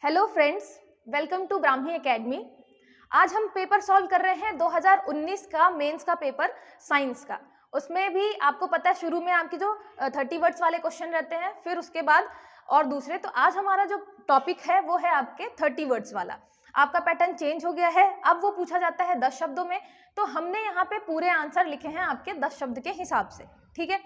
Hello friends, welcome to Brahmi academy. आज हम paper solve कर रहे हैं 2019 का मेंस का पेपर साइंस का। उसमें भी आपको पता है शुरू में आपकी जो 30 वर्ड्स वाले क्वेश्चन रहते हैं, फिर उसके बाद और दूसरे। तो आज हमारा जो टॉपिक है वो है आपके 30 वर्ड्स वाला। आपका पैटर्न चेंज हो गया है, अब वो पूछा जाता है 10 शब्दों में। तो हमने यहाँ पे पूरे आंसर लिखे हैं आपके 10 शब्द के हिसाब से, ठीक है।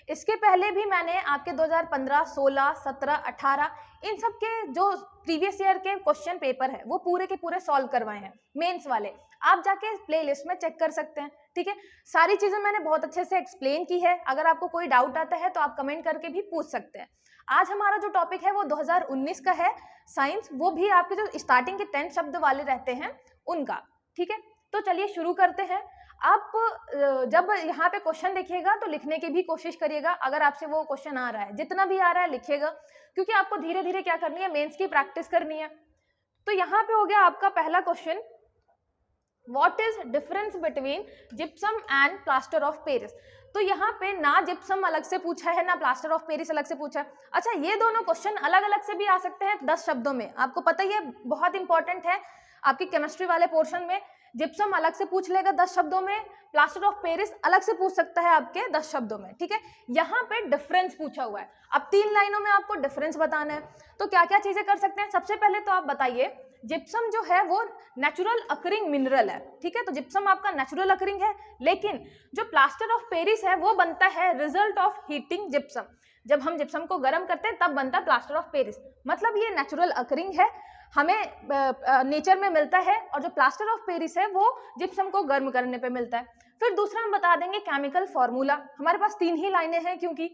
इसके पहले भी मैंने आपके 2015, 16, 17, 18 इन सब के जो प्रीवियस ईयर के क्वेश्चन पेपर है वो पूरे के पूरे सॉल्व करवाए हैं मेंस वाले। आप जाके प्लेलिस्ट में चेक कर सकते हैं, ठीक है। सारी चीजें मैंने बहुत अच्छे से एक्सप्लेन की है। अगर आपको कोई डाउट आता है तो आप कमेंट करके भी पूछ सकते हैं। आज हमारा जो टॉपिक है वो 2019 का है साइंस, वो भी आपके जो स्टार्टिंग के 10 शब्द वाले रहते हैं उनका, ठीक है। तो चलिए शुरू करते हैं। आप जब यहाँ पे क्वेश्चन देखिएगा तो लिखने की भी कोशिश करिएगा। अगर आपसे वो क्वेश्चन आ रहा है, जितना भी आ रहा है लिखिएगा, क्योंकि आपको धीरे धीरे क्या करनी है, मेंस की प्रैक्टिस करनी है। तो यहाँ पे हो गया आपका पहला question, what is difference between gypsum and plaster of Paris. तो यहाँ पे ना जिप्सम अलग से पूछा है, ना प्लास्टर ऑफ पेरिस अलग से पूछा है। अच्छा, ये दोनों क्वेश्चन अलग अलग से भी आ सकते हैं 10 शब्दों में। आपको पता ही है, बहुत इंपॉर्टेंट है आपकी केमिस्ट्री वाले पोर्शन में। जिप्सम अलग से पूछ लेगा 10 शब्दों में, प्लास्टर ऑफ पेरिस अलग से पूछ सकता है आपके 10 शब्दों में, ठीक है। यहाँ पे डिफरेंस पूछा हुआ है। अब 3 लाइनों में आपको डिफरेंस बताना है। तो क्या क्या चीजें कर सकते हैं, सबसे पहले तो आप बताइए, जिप्सम जो है वो नेचुरल अकरिंग मिनरल है, ठीक है। तो जिप्सम आपका नेचुरल अकरिंग है, लेकिन जो प्लास्टर ऑफ पेरिस है वो बनता है रिजल्ट ऑफ हीटिंग जिप्सम। जब हम जिप्सम को गर्म करते हैं तब बनता है प्लास्टर ऑफ पेरिस। मतलब ये नेचुरल अकरिंग है, हमें नेचर में मिलता है, और जो प्लास्टर ऑफ पेरिस है वो जिप्सम को गर्म करने पे मिलता है। फिर दूसरा हम बता देंगे केमिकल फॉर्मूला। हमारे पास 3 ही लाइनें हैं, क्योंकि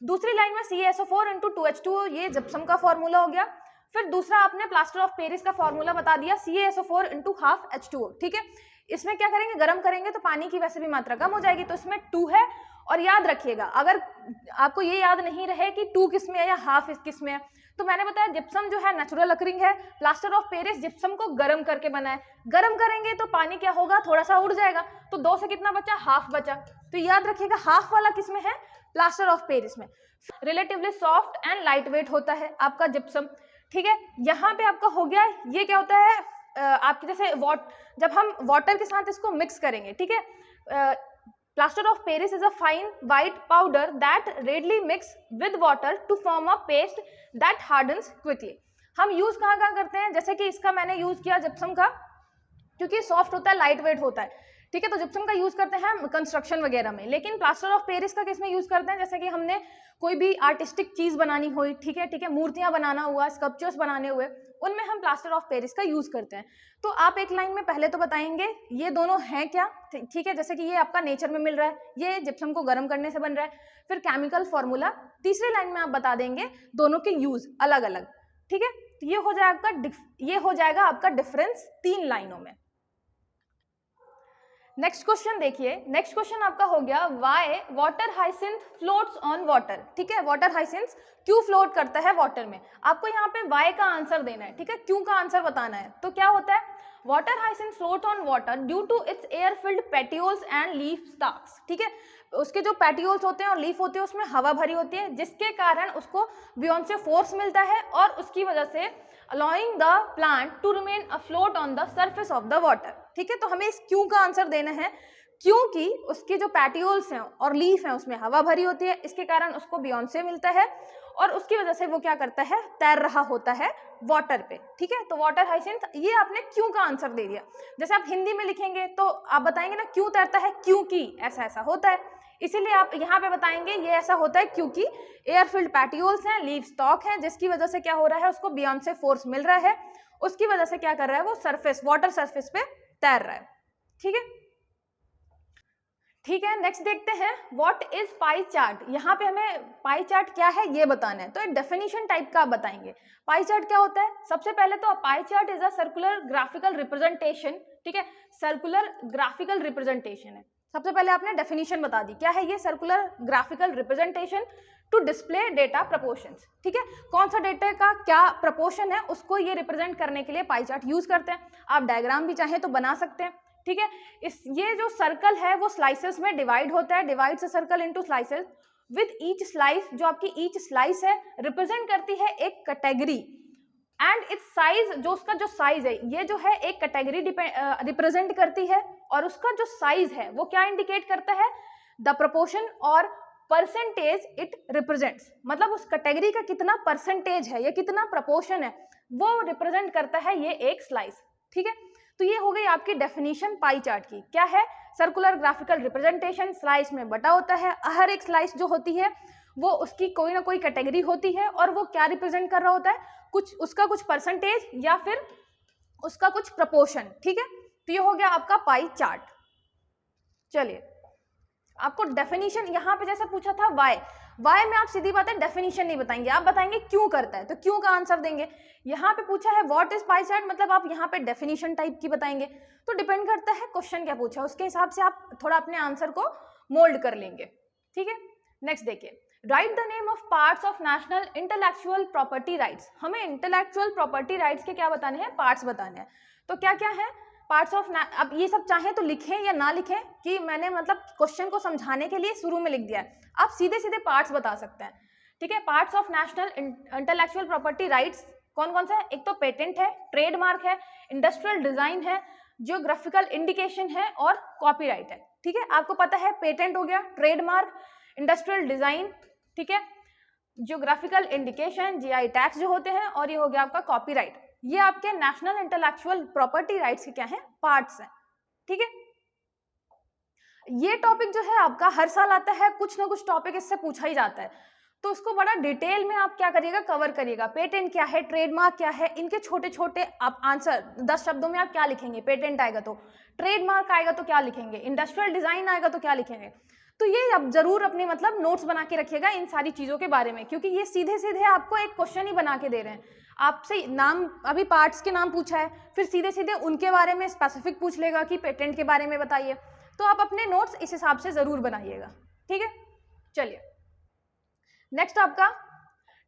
दूसरी लाइन में CaSO4 × 2H2O, ये जिप्सम का फॉर्मूला हो गया। फिर दूसरा आपने प्लास्टर ऑफ पेरिस का फॉर्मूला बता दिया, CaSO4 × ½ H2O, ठीक है। इसमें क्या करेंगे, गर्म करेंगे तो पानी की वैसे भी मात्रा कम हो जाएगी, तो इसमें 2 है। और याद रखिएगा, अगर आपको ये याद नहीं रहे कि 2 किस में है या ½ किस में है, तो मैंने बताया जिप्सम जो है नेचुरल अकरिंग है, प्लास्टर ऑफ पेरिस जिप्सम को गर्म करके बना है। गर्म करेंगे तो पानी क्या होगा, थोड़ा सा उड़ जाएगा, तो 2 से कितना बचा, ½ बचा। तो याद रखिएगा ½ वाला किस में है, प्लास्टर ऑफ पेरिस में। Relatively soft and light weight होता है आपका जिप्सम, ठीक है। यहाँ पे आपका हो गया, ये क्या होता है आपके जैसे जब हम वाटर के साथ इसको मिक्स करेंगे, ठीक है। Plaster of Paris is a fine white powder that readily mix with water to form a paste that hardens quickly. हम यूज कहाँ कहाँ करते हैं, जैसे कि इसका मैंने यूज किया जिप्सम का, क्योंकि सॉफ्ट होता है, लाइट वेट होता है, ठीक है। तो जिप्सम का यूज करते हैं हम कंस्ट्रक्शन वगैरह में। लेकिन प्लास्टर ऑफ पेरिस का किस में यूज करते हैं, जैसे कि हमने कोई भी आर्टिस्टिक चीज बनानी हो, ठीक है, मूर्तियां बनाना हुआ, स्कल्पचर्स बनाने हुए, उनमें हम प्लास्टर ऑफ पेरिस का यूज करते हैं। तो आप एक लाइन में पहले तो बताएंगे ये दोनों हैं क्या, ठीक है। जैसे कि ये आपका नेचर में मिल रहा है, ये जिप्सम को गर्म करने से बन रहा है। फिर केमिकल फॉर्मूला, तीसरी लाइन में आप बता देंगे दोनों के यूज अलग अलग, ठीक है। तो ये हो जाएगा आपका डिफरेंस 3 लाइनों में। नेक्स्ट क्वेश्चन देखिए, नेक्स्ट क्वेश्चन आपका हो गया, Y water hyacinth floats on water, ठीक है। वाटर हाइसिंथ क्यों फ्लोट करता है वाटर में। आपको यहाँ पे वाई का आंसर देना है, ठीक है, क्यों का आंसर बताना है। तो क्या होता है, water hyacinth float on water due to its air filled petioles and leaf stalks, ठीक है। उसके जो पेटियोल्स होते हैं और लीफ होती है उसमें हवा भरी होती है, जिसके कारण उसको बियॉन्ड से फोर्स मिलता है, और उसकी वजह से allowing the plant to remain afloat on the surface of the water, ठीक है। तो हमें इस क्यों का आंसर देना है, क्योंकि उसके जो पैटियोल्स हैं और लीफ हैं उसमें हवा भरी होती है, इसके कारण उसको बियॉन्ड से मिलता है, और उसकी वजह से वो क्या करता है, तैर रहा होता है वाटर पे, ठीक है। तो वाटर हाइसिंथ, ये आपने क्यों का आंसर दे दिया। जैसे आप हिंदी में लिखेंगे तो आप बताएंगे ना क्यों तैरता है, क्योंकि ऐसा ऐसा होता है, इसीलिए आप यहाँ पे बताएंगे ये ऐसा होता है क्योंकि एयर फिल्ड पैटियोल्स हैं, लीफ स्टॉक है, जिसकी वजह से क्या हो रहा है, उसको बियॉन्ड से फोर्स मिल रहा है, उसकी वजह से क्या कर रहा है, वो सरफेस, वाटर सरफेस पे तैर रहा है, ठीक है। ठीक है, नेक्स्ट देखते हैं, व्हाट इज पाई चार्ट। यहाँ पे हमें पाई चार्ट क्या है ये बताना है, तो एक डेफिनेशन टाइप का आप बताएंगे। पाई चार्ट क्या होता है, सबसे पहले तो pie chart is a circular graphical representation, ठीक है, सर्कुलर ग्राफिकल रिप्रेजेंटेशन है। सबसे पहले आपने डेफिनेशन बता दी, क्या है ये, circular graphical representation to display data proportions, ठीक है। कौन सा डेटा का क्या प्रपोर्शन है उसको ये रिप्रेजेंट करने के लिए पाई चार्ट यूज करते हैं। आप डायग्राम भी चाहें तो बना सकते हैं, ठीक है। ये जो सर्कल है वो स्लाइसेस में डिवाइड होता है, divides a circle into slices with each slice, जो आपकी ईच स्लाइस है रिप्रेजेंट करती है एक कैटेगरी एंड इट्स साइज, जो उसका जो साइज है, ये जो है एक कैटेगरी रिप्रेजेंट करती है, और उसका जो साइज है वो क्या इंडिकेट करता है, द प्रोपोर्शन और परसेंटेज इट रिप्रेजेंट्स, मतलब उस कैटेगरी का कितना परसेंटेज है या कितना प्रोपोर्शन है वो रिप्रेजेंट करता है ये एक स्लाइस। ठीक है, तो ये हो गई आपकी डेफिनेशन पाई चार्ट की। क्या है, सर्कुलर ग्राफिकल रिप्रेजेंटेशन, स्लाइस में बटा होता है, हर एक स्लाइस जो होती है वो उसकी कोई ना कोई कैटेगरी होती है, और वो क्या रिप्रेजेंट कर रहा होता है, कुछ उसका कुछ परसेंटेज या फिर उसका कुछ प्रपोर्शन। ठीक है, तो ये हो गया आपका पाई चार्ट। चलिए, आपको डेफिनेशन यहाँ पे जैसे पूछा था वाई में आप सीधी बात है डेफिनेशन नहीं बताएंगे, आप बताएंगे क्यों करता है, तो क्यों का आंसर देंगे। यहाँ पे पूछा है व्हाट इज पाई चार्ट, मतलब आप यहाँ पे डेफिनेशन टाइप की बताएंगे। तो डिपेंड करता है क्वेश्चन क्या पूछा, उसके हिसाब से आप थोड़ा अपने आंसर को मोल्ड कर लेंगे। ठीक है, नेक्स्ट देखिए, right the name of parts of national intellectual property rights. हमें इंटेलेक्चुअल प्रॉपर्टी राइट्स के क्या बताने हैं, पार्ट्स बताने हैं। तो क्या क्या है पार्ट्स ऑफ, अब ये सब चाहे तो लिखें या ना लिखें, कि मैंने मतलब क्वेश्चन को समझाने के लिए शुरू में लिख दिया है, आप सीधे सीधे पार्ट्स बता सकते हैं। ठीक है, parts of national intellectual property rights कौन कौन सा है, एक तो पेटेंट है, ट्रेडमार्क है, इंडस्ट्रियल डिजाइन है, जियोग्राफिकल इंडिकेशन है और कॉपीराइट है। ठीक है, आपको पता है पेटेंट हो गया, ट्रेडमार्क, इंडस्ट्रियल डिजाइन, ठीक है, जियोग्राफिकल इंडिकेशन, जीआई टैग्स जो होते हैं, और ये हो गया आपका कॉपीराइट। ये आपके नेशनल इंटेलेक्चुअल प्रॉपर्टी राइट्स के क्या हैं, पार्ट्स हैं। ठीक है, ये टॉपिक जो है आपका हर साल आता है, कुछ ना कुछ टॉपिक इससे पूछा ही जाता है, तो उसको बड़ा डिटेल में आप क्या करिएगा, कवर करिएगा। पेटेंट क्या है, ट्रेडमार्क क्या है, इनके छोटे छोटे आप आंसर 10 शब्दों में आप क्या लिखेंगे, पेटेंट आएगा तो, ट्रेडमार्क आएगा तो क्या लिखेंगे, इंडस्ट्रियल डिजाइन आएगा तो क्या लिखेंगे। तो ये आप जरूर अपने मतलब नोट्स बना के रखिएगा इन सारी चीजों के बारे में, क्योंकि ये सीधे सीधे आपको एक क्वेश्चन ही बना के दे रहे हैं। आपसे नाम, अभी पार्ट्स के नाम पूछा है, फिर सीधे सीधे उनके बारे में स्पेसिफिक पूछ लेगा कि पेटेंट के बारे में बताइए, तो आप अपने नोट्स इस हिसाब से जरूर बनाइएगा। ठीक है, चलिए नेक्स्ट आपका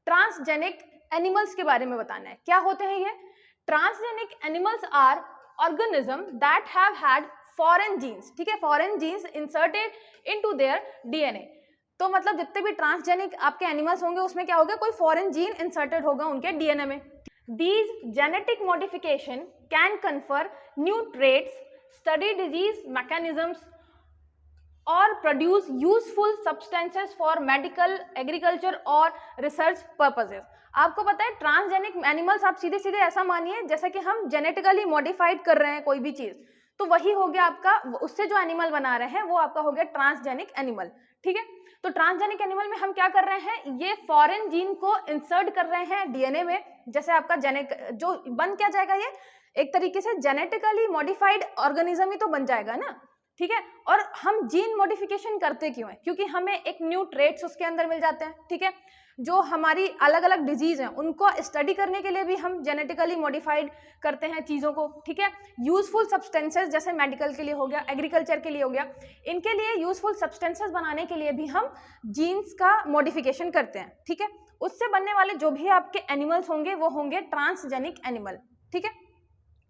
ट्रांसजेनिक एनिमल्स के बारे में बताना है। क्या होते हैं ये transgenic animals? Are organism that have had foreign genes. ठीक है, foreign genes inserted into their DNA. तो मतलब जितने भी ट्रांसजेनिक आपके एनिमल्स होंगे उसमें क्या होगा, कोई फॉरेन जीन इंसर्टेड होगा उनके डीएनए में। These genetic modification can confer new traits, study disease mechanisms और produce useful substances for medical, agriculture और रिसर्च पर्पसेस। आपको पता है ट्रांसजेनिक एनिमल्स आप सीधे सीधे ऐसा मानिए जैसे कि हम जेनेटिकली मॉडिफाइड कर रहे हैं कोई भी चीज, तो वही हो गया आपका, उससे जो एनिमल बना रहे हैं वो आपका हो गया ट्रांसजेनिक एनिमल। ठीक है, तो ट्रांसजेनिक एनिमल में हम क्या कर रहे हैं, ये फॉरेन जीन को इंसर्ट कर रहे हैं डीएनए में। जैसे आपका जो बन क्या जाएगा, ये एक तरीके से जेनेटिकली मॉडिफाइड ऑर्गेनिज्म ही तो बन जाएगा ना। ठीक है, और हम जीन मॉडिफिकेशन करते क्यों है, क्योंकि हमें एक न्यू ट्रेट्स उसके अंदर मिल जाते हैं। ठीक है, जो हमारी अलग अलग डिजीज हैं उनको स्टडी करने के लिए भी हम जेनेटिकली मॉडिफाइड करते हैं चीज़ों को। ठीक है, यूजफुल सब्सटेंसेस जैसे मेडिकल के लिए हो गया, एग्रीकल्चर के लिए हो गया, इनके लिए यूजफुल सब्सटेंसेस बनाने के लिए भी हम जीन्स का मॉडिफिकेशन करते हैं। ठीक है, उससे बनने वाले जो भी आपके एनिमल्स होंगे वो होंगे ट्रांसजेनिक एनिमल। ठीक है,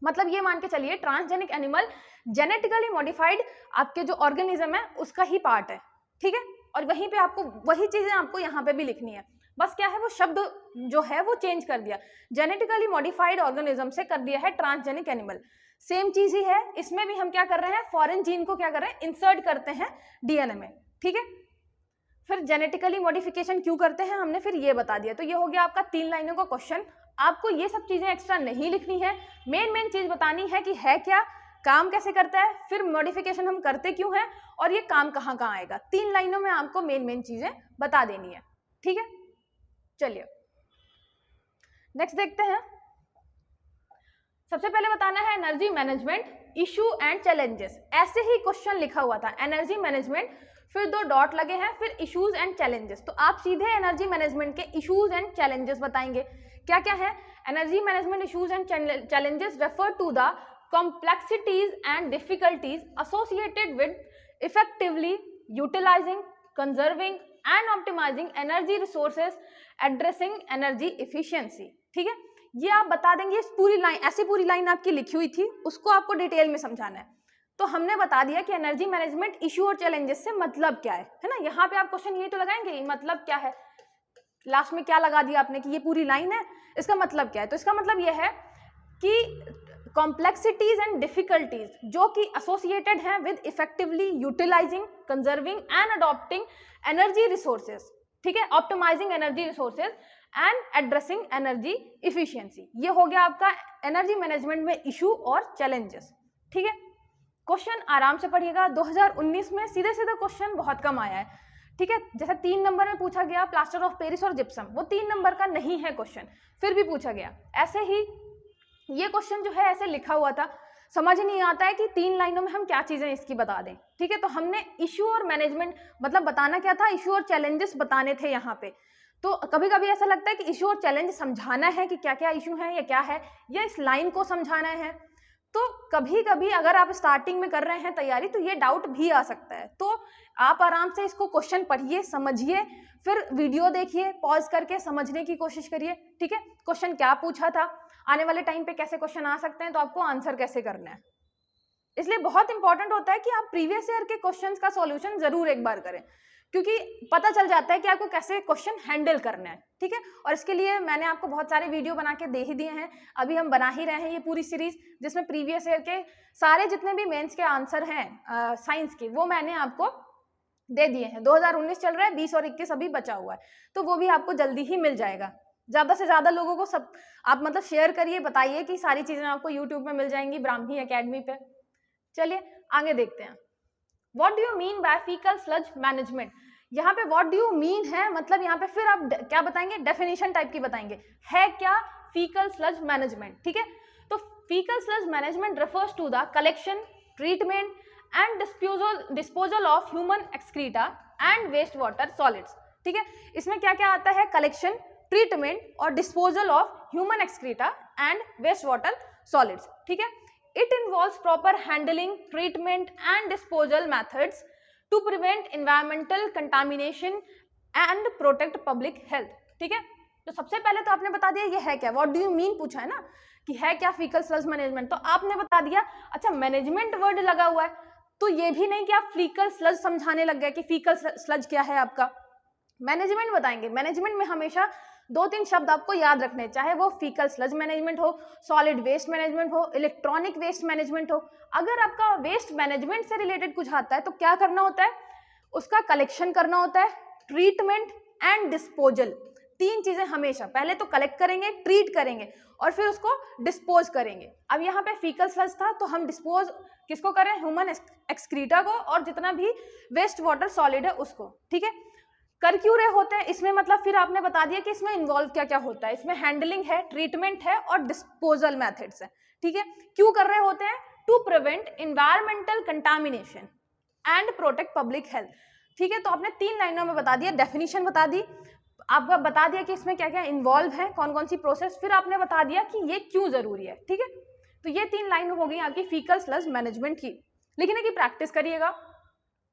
मतलब ये मान के चलिए ट्रांसजेनिक एनिमल जेनेटिकली मॉडिफाइड आपके जो ऑर्गेनिज्म है उसका ही पार्ट है। ठीक है, और वहीं पे आपको वही चीजें आपको यहाँ पे भी लिखनी है, बस क्या है वो शब्द जो है वो चेंज कर दिया, जेनेटिकली मॉडिफाइड ऑर्गेनिज्म से कर दिया है ट्रांसजेनिक एनिमल। सेम चीज ही है इसमें भी, हम क्या कर रहे हैं, फॉरेन जीन को क्या कर रहे हैं, इंसर्ट करते हैं डीएनए में। ठीक है, फिर जेनेटिकली मॉडिफिकेशन क्यों करते हैं हमने फिर ये बता दिया। तो ये हो गया आपका 3 लाइनों का क्वेश्चन। आपको ये सब चीजें एक्स्ट्रा नहीं लिखनी है, मेन चीज बतानी है कि है क्या, काम कैसे करता है, फिर मॉडिफिकेशन हम करते क्यों हैं, और ये काम कहाँ आएगा। 3 लाइनों में आपको मेन चीजें बता देनी है। ठीक है, चलिए नेक्स्ट देखते हैं। सबसे पहले बताना है energy management issue and challenges. ऐसे ही क्वेश्चन लिखा हुआ था, एनर्जी मैनेजमेंट, फिर 2 डॉट लगे हैं, फिर इश्यूज एंड चैलेंजेस। तो आप सीधे एनर्जी मैनेजमेंट के इश्यूज एंड चैलेंजेस बताएंगे। क्या क्या है, energy management issues and challenges refer to the complexities and difficulties associated with effectively utilizing, conserving and optimizing energy resources, addressing energy efficiency। ठीक है, ये आप बता देंगे। इस पूरी लाइन, ऐसी पूरी लाइन आपकी लिखी हुई थी, उसको आपको डिटेल में समझाना है। तो हमने बता दिया कि एनर्जी मैनेजमेंट इशू और चैलेंजेस से मतलब क्या है ना। यहाँ पे आप क्वेश्चन ये तो लगाएंगे मतलब क्या है, लास्ट में क्या लगा दिया आपने कि ये पूरी लाइन है, इसका मतलब क्या है? तो इसका मतलब ये है कि कॉम्प्लेक्सिटीज एंड डिफिकल्टीज जो कि एसोसिएटेड हैं with effectively utilising, conserving and adopting energy resources, ठीक है, optimising energy resources and addressing energy efficiency. ये हो गया आपका एनर्जी मैनेजमेंट में इशू और चैलेंजेस, ठीक है। क्वेश्चन आराम से पढ़िएगा, 2019 में सीधे सीधे क्वेश्चन बहुत कम आया है, ठीक है। जैसे 3 नंबर में पूछा गया प्लास्टर ऑफ पेरिस और जिप्सम, वो 3 नंबर का नहीं है क्वेश्चन, फिर भी पूछा गया। ऐसे ही ये क्वेश्चन जो है ऐसे लिखा हुआ था, समझ नहीं आता है कि 3 लाइनों में हम क्या चीजें इसकी बता दें, ठीक है। तो हमने इशू और मैनेजमेंट मतलब बताना क्या था, इशू और चैलेंजेस बताने थे यहाँ पे। तो कभी कभी ऐसा लगता है कि इशू और चैलेंज समझाना है कि क्या क्या इशू है या क्या है, या इस लाइन को समझाना है। तो कभी कभी अगर आप स्टार्टिंग में कर रहे हैं तैयारी तो ये डाउट भी आ सकता है। तो आप आराम से इसको क्वेश्चन पढ़िए, समझिए, फिर वीडियो देखिए, पॉज करके समझने की कोशिश करिए, ठीक है। क्वेश्चन क्या पूछा था, आने वाले टाइम पे कैसे क्वेश्चन आ सकते हैं, तो आपको आंसर कैसे करना है। इसलिए बहुत इंपॉर्टेंट होता है कि आप प्रीवियस ईयर के क्वेश्चंस का सॉल्यूशन जरूर एक बार करें, क्योंकि पता चल जाता है कि आपको कैसे क्वेश्चन हैंडल करना है, ठीक है। और इसके लिए मैंने आपको बहुत सारे वीडियो बना के दे ही दिए हैं, अभी हम बना ही रहे हैं ये पूरी सीरीज, जिसमें प्रीवियस ईयर के सारे जितने भी मेंस के आंसर हैं साइंस के, वो मैंने आपको दे दिए हैं। 2019 चल रहा है, 20 और 21 अभी बचा हुआ है, तो वो भी आपको जल्दी ही मिल जाएगा। ज़्यादा से ज़्यादा लोगों को सब आप मतलब शेयर करिए, बताइए कि सारी चीज़ें आपको यूट्यूब में मिल जाएंगी ब्राह्मी एकेडमी पे। चलिए आगे देखते हैं। What do you mean by faecal sludge management? यहाँ पे व्हाट डू यू मीन है, मतलब यहाँ पे फिर आप क्या बताएंगे, डेफिनेशन टाइप की बताएंगे, है क्या फीकल स्लज मैनेजमेंट, ठीक है। तो faecal sludge management refers to the collection, treatment and disposal of human excreta and waste water solids, ठीक है। इसमें क्या क्या आता है, कलेक्शन, ट्रीटमेंट और disposal of human excreta and waste water solids, ठीक है। It involves proper handling, treatment and disposal methods to prevent environmental contamination and protect public health, ठीक है। तो सबसे पहले तो आपने बता दिया ये है क्या, व्हाट डू यू मीन पूछा है ना कि है क्या फीकल स्लज मैनेजमेंट, तो आपने बता दिया। अच्छा, मैनेजमेंट वर्ड लगा हुआ है, तो ये भी नहीं कि आप फीकल स्लज समझाने लग गए कि फीकल स्लज क्या है आपका, मैनेजमेंट बताएंगे। मैनेजमेंट में हमेशा 2-3 शब्द आपको याद रखने, चाहे वो फीकल स्लज मैनेजमेंट हो, सॉलिड वेस्ट मैनेजमेंट हो, इलेक्ट्रॉनिक वेस्ट मैनेजमेंट हो। अगर आपका वेस्ट मैनेजमेंट से रिलेटेड कुछ आता है तो क्या करना होता है, उसका कलेक्शन करना होता है, ट्रीटमेंट एंड डिस्पोजल, 3 चीजें हमेशा, पहले तो कलेक्ट करेंगे, ट्रीट करेंगे और फिर उसको डिस्पोज करेंगे। अब यहाँ पे फीकल स्लज था तो हम डिस्पोज किसको कर रहे हैं, ह्यूमन एक्सक्रीटा को और जितना भी वेस्ट वाटर सॉलिड है उसको, ठीक है। कर क्यों रहे होते हैं इसमें, मतलब फिर आपने बता दिया कि इसमें इन्वॉल्व क्या क्या होता है, इसमें हैंडलिंग है, ट्रीटमेंट है और डिस्पोजल मेथड्स है, ठीक है। क्यों कर रहे होते हैं, to prevent environmental contamination and protect public health, ठीक है। तो आपने 3 लाइनों में बता दिया, डेफिनेशन बता दी, आपको बता दिया कि इसमें क्या क्या इन्वॉल्व है, कौन कौन सी प्रोसेस, फिर आपने बता दिया कि ये क्यों जरूरी है, ठीक है। तो ये 3 लाइन हो गई आपकी फीकल स्लज मैनेजमेंट की। लिखने की प्रैक्टिस करिएगा,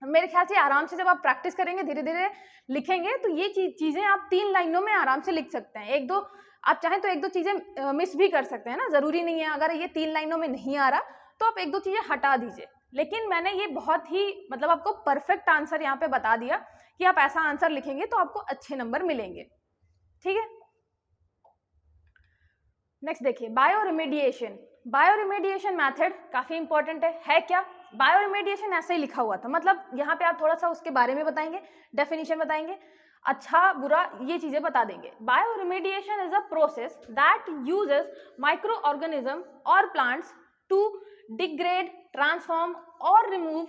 मेरे ख्याल से आराम से जब आप प्रैक्टिस करेंगे, धीरे धीरे लिखेंगे, तो ये चीजें आप 3 लाइनों में आराम से लिख सकते हैं। 1-2 आप चाहें तो 1-2 चीजें मिस भी कर सकते हैं ना, जरूरी नहीं है अगर ये 3 लाइनों में नहीं आ रहा तो आप 1-2 चीजें हटा दीजिए। लेकिन मैंने ये बहुत ही मतलब आपको परफेक्ट आंसर यहाँ पे बता दिया कि आप ऐसा आंसर लिखेंगे तो आपको अच्छे नंबर मिलेंगे, ठीक है। नेक्स्ट देखिए, बायोरिमेडिएशन। बायोरिमेडिएशन मेथड काफी इंपॉर्टेंट है क्या, बायोरिमेडिएशन ऐसे ही लिखा हुआ था, मतलब यहाँ पे आप थोड़ा सा उसके बारे में बताएंगे, डेफिनेशन बताएंगे, अच्छा बुरा ये चीजें बता देंगे। Bioremediation is a process that uses micro organism और प्लांट्स टू डिग्रेड, ट्रांसफॉर्म और remove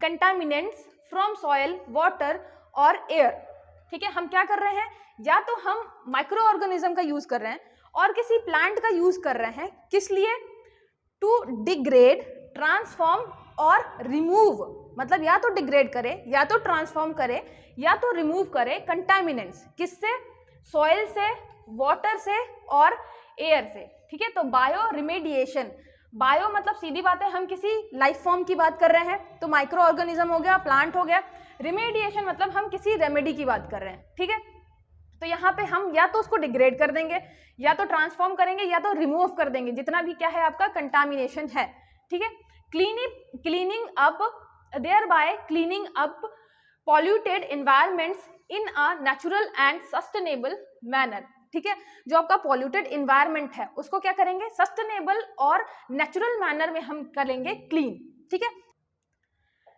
contaminants from soil, water और एयर, ठीक है। हम क्या कर रहे हैं, या तो हम माइक्रो ऑर्गेनिज्म का यूज कर रहे हैं और किसी प्लांट का यूज कर रहे हैं, किस लिए, टू डिग्रेड, ट्रांसफॉर्म और रिमूव, मतलब या तो डिग्रेड करे, या तो ट्रांसफॉर्म करे, या तो रिमूव करे कंटामिनेंट्स, किससे, सॉइल से, वाटर से और एयर से, ठीक है। तो बायो रिमेडिएशन, बायो मतलब सीधी बात है हम किसी लाइफ फॉर्म की बात कर रहे हैं, तो माइक्रो ऑर्गेनिज्म हो गया, प्लांट हो गया। रिमेडिएशन मतलब हम किसी रेमेडी की बात कर रहे हैं, ठीक है। तो यहाँ पे हम या तो उसको डिग्रेड कर देंगे, या तो ट्रांसफॉर्म करेंगे, या तो रिमूव कर देंगे जितना भी क्या है आपका कंटामिनेशन है, ठीक है। Cleaning up, thereby cleaning up polluted environments in a natural and sustainable manner. ठीक है, जो आपका पॉल्यूटेड इन्वायरमेंट है उसको क्या करेंगे, सस्टेनेबल और नेचुरल मैनर में हम करेंगे क्लीन। ठीक है,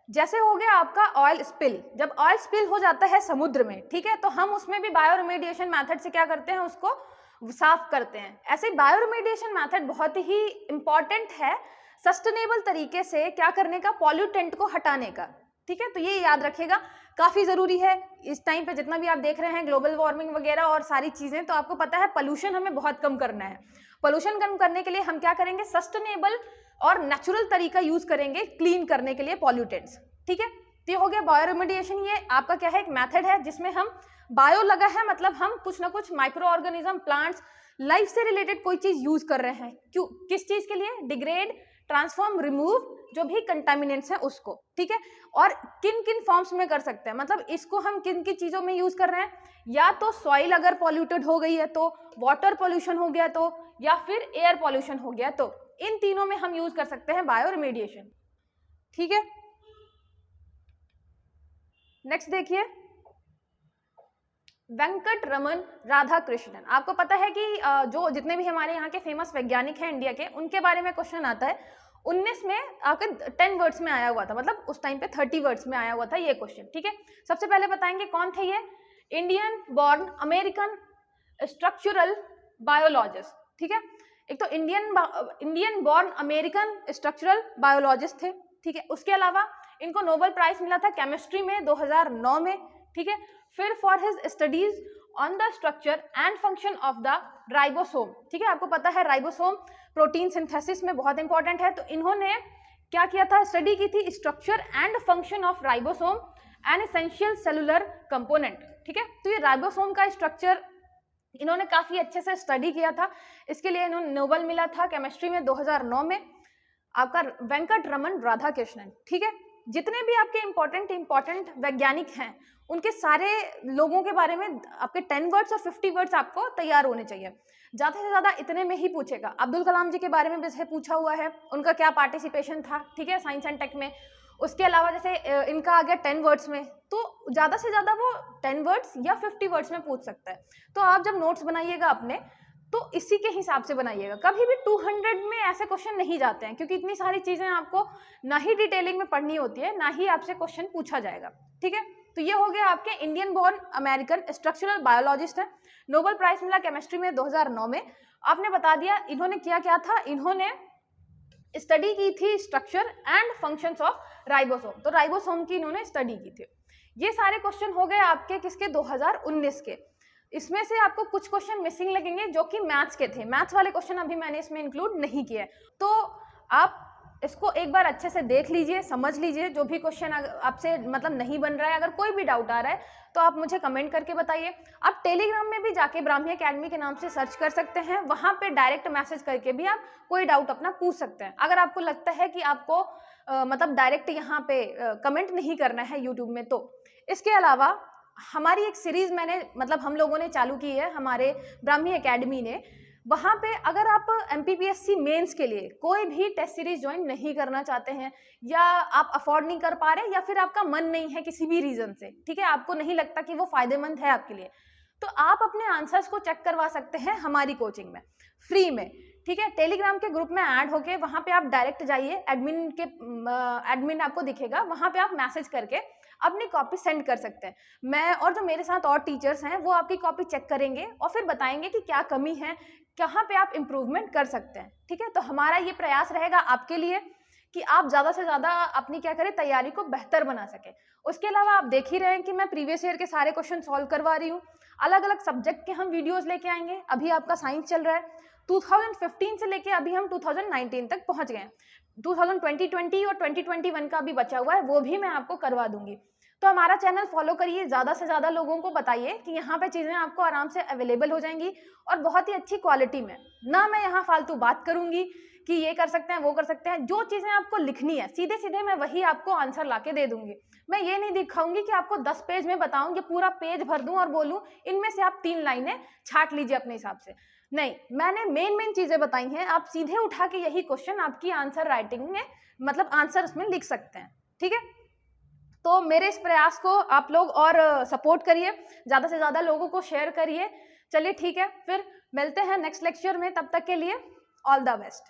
जैसे हो गया आपका ऑयल स्पिल, जब ऑयल स्पिल हो जाता है समुद्र में, ठीक है, तो हम उसमें भी बायो रिमेडिएशन मेथड से क्या करते हैं, उसको साफ करते हैं। ऐसे बायो रिमेडिएशन मेथड बहुत ही इंपॉर्टेंट है सस्टेनेबल तरीके से क्या करने का, पॉल्यूटेंट को हटाने का। ठीक है, तो ये याद रखिएगा, काफी जरूरी है इस टाइम पे। जितना भी आप देख रहे हैं ग्लोबल वार्मिंग वगैरह और सारी चीजें, तो आपको पता है पोल्यूशन हमें बहुत कम करना है। पोल्यूशन कम करने के लिए हम क्या करेंगे, सस्टेनेबल और नेचुरल तरीका यूज करेंगे क्लीन करने के लिए पॉल्यूटेंट्स। ठीक है, तो ये हो गया बायो रिमेडिएशन। ये आपका क्या है, एक मेथड है जिसमें हम बायो लगा है, मतलब हम कुछ ना कुछ माइक्रो ऑर्गेनिज्म, प्लांट्स, लाइफ से रिलेटेड कोई चीज यूज कर रहे हैं। क्यों, किस चीज के लिए, डिग्रेड, ट्रांसफॉर्म, रिमूव जो भी कंटामिनेंट्स है उसको। ठीक है, और किन किन फॉर्म्स में कर सकते हैं, मतलब इसको हम किन किन चीजों में यूज कर रहे हैं, या तो सॉइल अगर पॉल्यूटेड हो गई है तो, वाटर पॉल्यूशन हो गया तो, या फिर एयर पॉल्यूशन हो गया तो, इन तीनों में हम यूज कर सकते हैं बायो रिमेडिएशन। ठीक है, नेक्स्ट देखिए, वेंकट रमन राधाकृष्णन। आपको पता है कि जो जितने भी हमारे यहाँ के फेमस वैज्ञानिक हैं इंडिया के, उनके बारे में क्वेश्चन आता है। 19 में आपके 10 वर्ड्स में आया हुआ था, मतलब उस टाइम पे 30 वर्ड्स में आया हुआ था ये क्वेश्चन। ठीक है, सबसे पहले बताएंगे कौन थे ये, Indian born American structural biologist. ठीक है, एक तो Indian born American structural biologist थे। ठीक है, उसके अलावा इनको नोबेल प्राइज मिला था केमिस्ट्री में 2009 में। ठीक है, फिर for his studies on the structure and function of the ribosome. ठीक है, आपको पता है राइबोसोम प्रोटीन सिंथेसिस में बहुत इंपॉर्टेंट है, तो इन्होंने क्या किया था, स्टडी की थी structure and function of ribosome an essential cellular component. ठीक है, तो ये राइबोसोम का स्ट्रक्चर इन्होंने काफी अच्छे से स्टडी किया था, इसके लिए इन्होंने नोबेल मिला था केमिस्ट्री में 2009 में, आपका वेंकट रमन राधाकृष्णन। ठीक है, जितने भी आपके इंपॉर्टेंट वैज्ञानिक हैं उनके सारे लोगों के बारे में आपके 10 वर्ड्स और 50 वर्ड्स आपको तैयार होने चाहिए। ज्यादा से ज्यादा इतने में ही पूछेगा। अब्दुल कलाम जी के बारे में जैसे पूछा हुआ है, उनका क्या पार्टिसिपेशन था, ठीक है, साइंस एंड टेक में। उसके अलावा जैसे इनका आ गया 10 वर्ड्स में, तो ज्यादा से ज्यादा वो 10 वर्ड्स या 50 वर्ड्स में पूछ सकता है। तो आप जब नोट्स बनाइएगा अपने, तो इसी के हिसाब से बनाइएगा। कभी भी 200 में ऐसे क्वेश्चन नहीं जाते हैं, क्योंकि इतनी सारी चीजें आपको ना ही डिटेलिंग में पढ़नी होती है, ना ही आपसे क्वेश्चन पूछा जाएगा। ठीक है, तो ये हो गया आपके Indian born American structural biologist है, नोबेल प्राइज मिला केमिस्ट्री में 2009 में। आपने बता दिया इन्होंने क्या क्या था, इन्होंने स्टडी की थी structure and functions of ribosome, तो राइबोसोम की इन्होंने स्टडी की थी। ये सारे क्वेश्चन हो गए आपके किसके, 2019 के। इसमें से आपको कुछ क्वेश्चन मिसिंग लगेंगे जो कि मैथ्स के थे, मैथ्स वाले क्वेश्चन अभी मैंने इसमें इंक्लूड नहीं किए। तो आप इसको एक बार अच्छे से देख लीजिए, समझ लीजिए, जो भी क्वेश्चन आपसे मतलब नहीं बन रहा है, अगर कोई भी डाउट आ रहा है तो आप मुझे कमेंट करके बताइए। आप टेलीग्राम में भी जाके ब्राह्मी एकेडमी के नाम से सर्च कर सकते हैं, वहां पे डायरेक्ट मैसेज करके भी आप कोई डाउट अपना पूछ सकते हैं। अगर आपको लगता है कि आपको मतलब डायरेक्ट यहाँ पे कमेंट नहीं करना है यूट्यूब में, तो इसके अलावा हमारी एक सीरीज मैंने मतलब हम लोगों ने चालू की है हमारे ब्राह्मी एकेडमी ने, वहां पे अगर आप MPPSC मेंस के लिए कोई भी टेस्ट सीरीज ज्वाइन नहीं करना चाहते हैं, या आप अफोर्ड नहीं कर पा रहे, या फिर आपका मन नहीं है किसी भी रीजन से, ठीक है, आपको नहीं लगता कि वो फायदेमंद है आपके लिए, तो आप अपने आंसर्स को चेक करवा सकते हैं हमारी कोचिंग में फ्री में। ठीक है, टेलीग्राम के ग्रुप में ऐड होके वहां पे आप डायरेक्ट जाइए, एडमिन आपको दिखेगा, वहां पे आप मैसेज करके अपनी कॉपी सेंड कर सकते हैं। मैं और जो मेरे साथ और टीचर्स हैं वो आपकी कॉपी चेक करेंगे और फिर बताएंगे कि क्या कमी है, कहाँ पे आप इम्प्रूवमेंट कर सकते हैं। ठीक है, तो हमारा ये प्रयास रहेगा आपके लिए कि आप ज़्यादा से ज़्यादा अपनी क्या करें, तैयारी को बेहतर बना सके। उसके अलावा आप देख ही रहे हैं कि मैं प्रीवियस ईयर के सारे क्वेश्चन सॉल्व करवा रही हूँ, अलग अलग सब्जेक्ट के हम वीडियोस लेके आएंगे। अभी आपका साइंस चल रहा है, 2015 से लेके अभी हम 2019 तक पहुंच गए। 2020 और 2021 का भी बचा हुआ है, वो भी मैं आपको करवा दूंगी। तो हमारा चैनल फॉलो करिए, ज़्यादा से ज़्यादा लोगों को बताइए कि यहाँ पे चीज़ें आपको आराम से अवेलेबल हो जाएंगी और बहुत ही अच्छी क्वालिटी में। ना मैं यहाँ फालतू बात करूँगी कि ये कर सकते हैं वो कर सकते हैं, जो चीज़ें आपको लिखनी है सीधे सीधे मैं वही आपको आंसर ला के दे दूंगी। मैं ये नहीं दिखाऊंगी कि आपको 10 पेज में बताऊँ कि पूरा पेज भर दूँ और बोलूँ इनमें से आप 3 लाइनें छाट लीजिए अपने हिसाब से। नहीं, मैंने मेन चीज़ें बताई हैं, आप सीधे उठा के यही क्वेश्चन आपकी आंसर राइटिंग में मतलब आंसर उसमें लिख सकते हैं। ठीक है, तो मेरे इस प्रयास को आप लोग और सपोर्ट करिए, ज़्यादा से ज़्यादा लोगों को शेयर करिए। चलिए ठीक है, फिर मिलते हैं नेक्स्ट लेक्चर में, तब तक के लिए ऑल द बेस्ट।